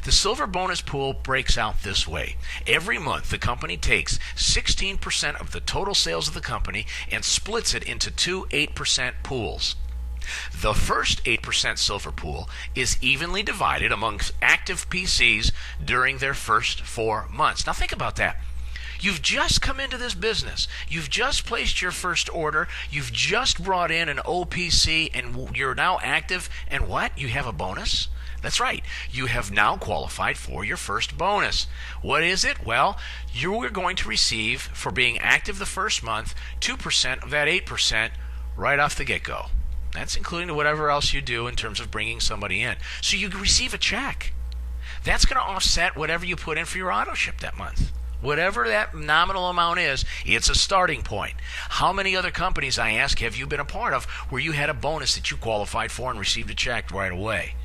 The silver bonus pool breaks out this way. Every month, the company takes 16% of the total sales of the company and splits it into two 8% pools. The first 8% silver pool is evenly divided amongst active PCs during their first 4 months. Now think about that. You've just come into this business. You've just placed your first order. You've just brought in an OPC, and you're now active. And what? You have a bonus? That's right. You have now qualified for your first bonus. What is it? Well, you are going to receive, for being active the first month, 2% of that 8% right off the get-go. That's including whatever else you do in terms of bringing somebody in. So you receive a check. That's going to offset whatever you put in for your auto ship that month. Whatever that nominal amount is, it's a starting point. How many other companies, I ask, have you been a part of where you had a bonus that you qualified for and received a check right away?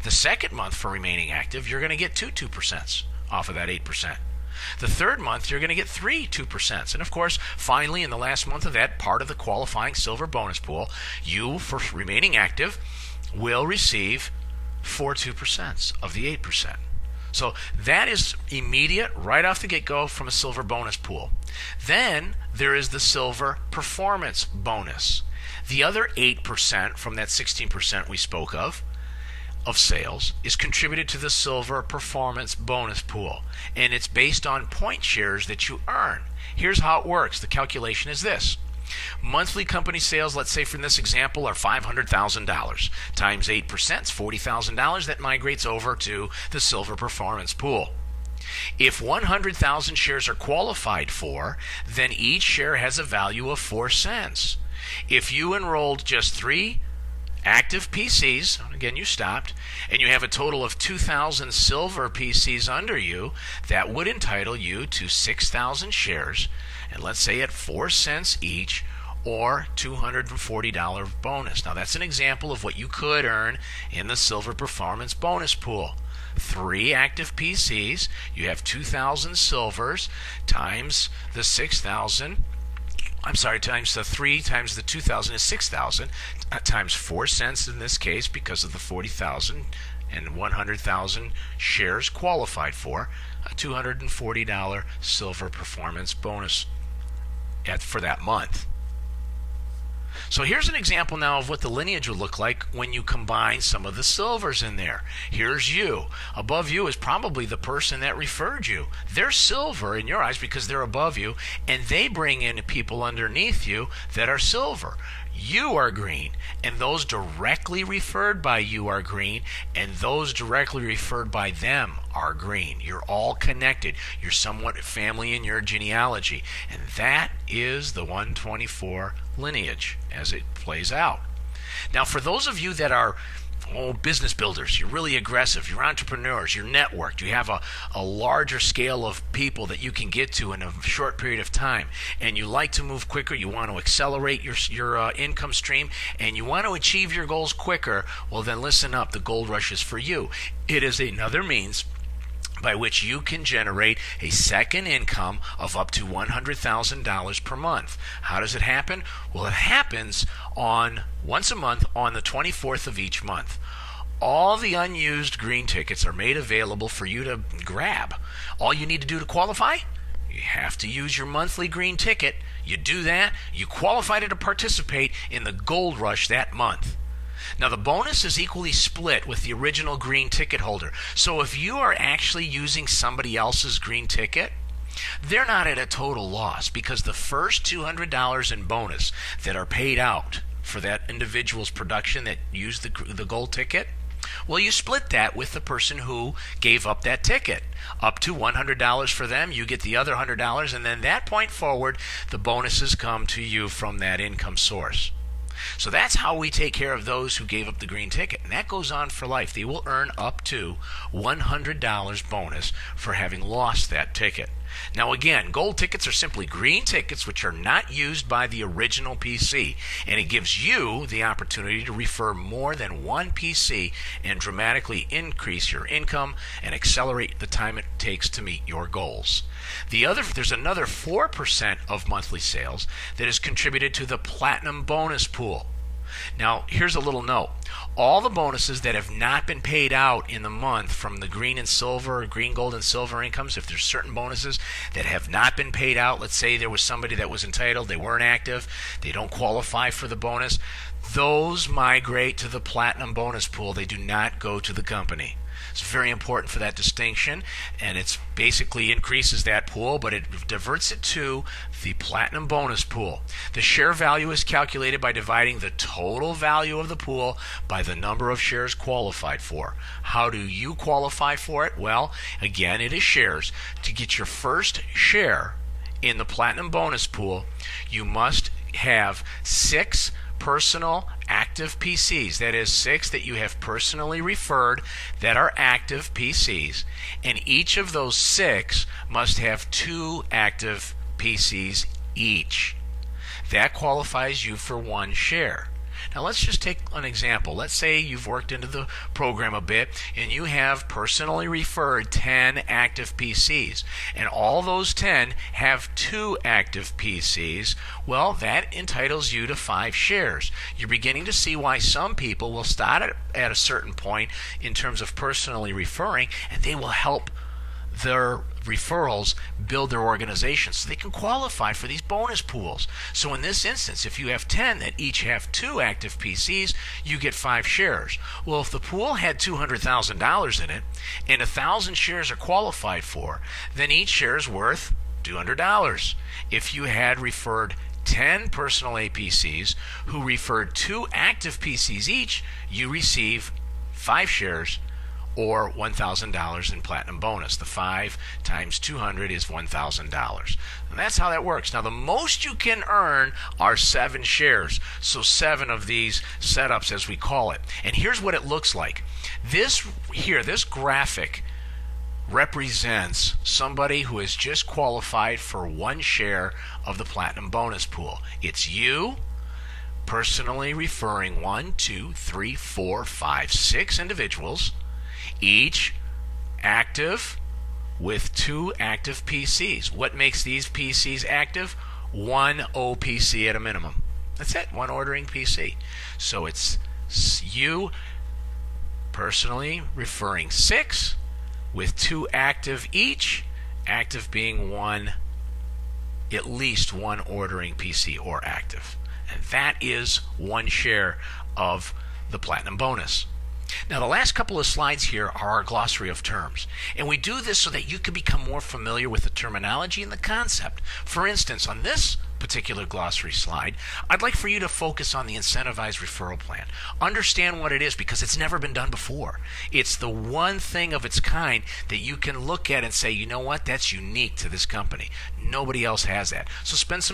The second month for remaining active, you're going to get two 2% off of that 8%. The third month, you're going to get three 2%. And of course, finally, in the last month of that, part of the qualifying silver bonus pool, you, for remaining active, will receive 4 2% of the 8%. So that is immediate, right off the get-go from a silver bonus pool. Then there is the silver performance bonus. The other 8% from that 16% we spoke of sales is contributed to the silver performance bonus pool. And it's based on point shares that you earn. Here's how it works. The calculation is this. Monthly company sales, let's say from this example, are $500,000 times 8%, $40,000. That migrates over to the silver performance pool. If 100,000 shares are qualified for, then each share has a value of 4 cents. If you enrolled just 3 active PCs, again you stopped, and you have a total of 2,000 silver PCs under you, that would entitle you to 6,000 shares, and let's say at 4 cents each, or $240 bonus. Now that's an example of what you could earn in the silver performance bonus pool. 3 active PCs, you have 2,000 silvers times the 6,000. Times the 3 times the 2,000 is 6,000, times 4 cents in this case because of the 40,000 and 100,000 shares qualified for, a $240 silver performance bonus for that month. So here's an example now of what the lineage would look like when you combine some of the silvers in there. Here's you. Above you is probably the person that referred you. They're silver in your eyes because they're above you, and they bring in people underneath you that are silver. You are green, and those directly referred by you are green, and those directly referred by them are green. You're all connected. You're somewhat family in your genealogy, and that is the 124 lineage as it plays out. Now, for those of you that are business builders, you're really aggressive, you're entrepreneurs, you're networked, you have a larger scale of people that you can get to in a short period of time, and you like to move quicker, you want to accelerate your income stream, and you want to achieve your goals quicker, well then listen up, the gold rush is for you. It is another means by which you can generate a second income of up to $100,000 per month. How does it happen? Well, it happens once a month on the 24th of each month. All the unused green tickets are made available for you to grab. All you need to do to qualify? You have to use your monthly green ticket. You do that, you qualify to participate in the gold rush that month. Now, the bonus is equally split with the original green ticket holder. So if you are actually using somebody else's green ticket, they're not at a total loss because the first $200 in bonus that are paid out for that individual's production that used the gold ticket, well, you split that with the person who gave up that ticket. Up to $100 for them, you get the other $100, and then that point forward, the bonuses come to you from that income source. So that's how we take care of those who gave up the green ticket. And that goes on for life. They will earn up to $100 bonus for having lost that ticket. Now again, gold tickets are simply green tickets which are not used by the original PC, and it gives you the opportunity to refer more than one PC and dramatically increase your income and accelerate the time it takes to meet your goals. There's another 4% of monthly sales that is contributed to the platinum bonus pool. Now, here's a little note. All the bonuses that have not been paid out in the month from the green and silver, green, gold, and silver incomes, if there's certain bonuses that have not been paid out, let's say there was somebody that was entitled, they weren't active, they don't qualify for the bonus, those migrate to the platinum bonus pool. They do not go to the company. It's very important for that distinction, and it's basically increases that pool, but it diverts it to the platinum bonus pool. The share value is calculated by dividing the total value of the pool by the number of shares qualified for. How do you qualify for it? Well, again, it is shares. To get your first share in the platinum bonus pool, you must have 6 personal active PCs. That is 6 that you have personally referred that are active PCs. And each of those 6 must have 2 active PCs each. That qualifies you for 1 share. Now let's just take an example. Let's say you've worked into the program a bit and you have personally referred 10 active PCs, and all those 10 have 2 active PCs. Well, that entitles you to 5 shares. You're beginning to see why some people will start at a certain point in terms of personally referring, and they will help their referrals build their organization so they can qualify for these bonus pools. So in this instance, if you have 10 that each have 2 active PCs, you get 5 shares. Well, if the pool had $200,000 in it and 1,000 shares are qualified for, then each share is worth $200. If you had referred 10 personal APCs who referred 2 active PCs each, you receive 5 shares or $1,000 in platinum bonus. The 5 times 200 is $1,000. And that's how that works. Now, the most you can earn are 7 shares. So 7 of these setups, as we call it. And here's what it looks like. This graphic represents somebody who has just qualified for 1 share of the platinum bonus pool. It's you personally referring 1, 2, 3, 4, 5, 6 individuals, each active with 2 active PCs. What makes these PCs active? 1 OPC at a minimum. That's it, 1 ordering PC. So it's you personally referring 6 with 2 active each, active being 1, at least 1 ordering PC or active. And that is 1 share of the platinum bonus. Now, the last couple of slides here are our glossary of terms. And we do this so that you can become more familiar with the terminology and the concept. For instance, on this particular glossary slide, I'd like for you to focus on the incentivized referral plan. Understand what it is, because it's never been done before. It's the one thing of its kind that you can look at and say, you know what, that's unique to this company. Nobody else has that. So spend some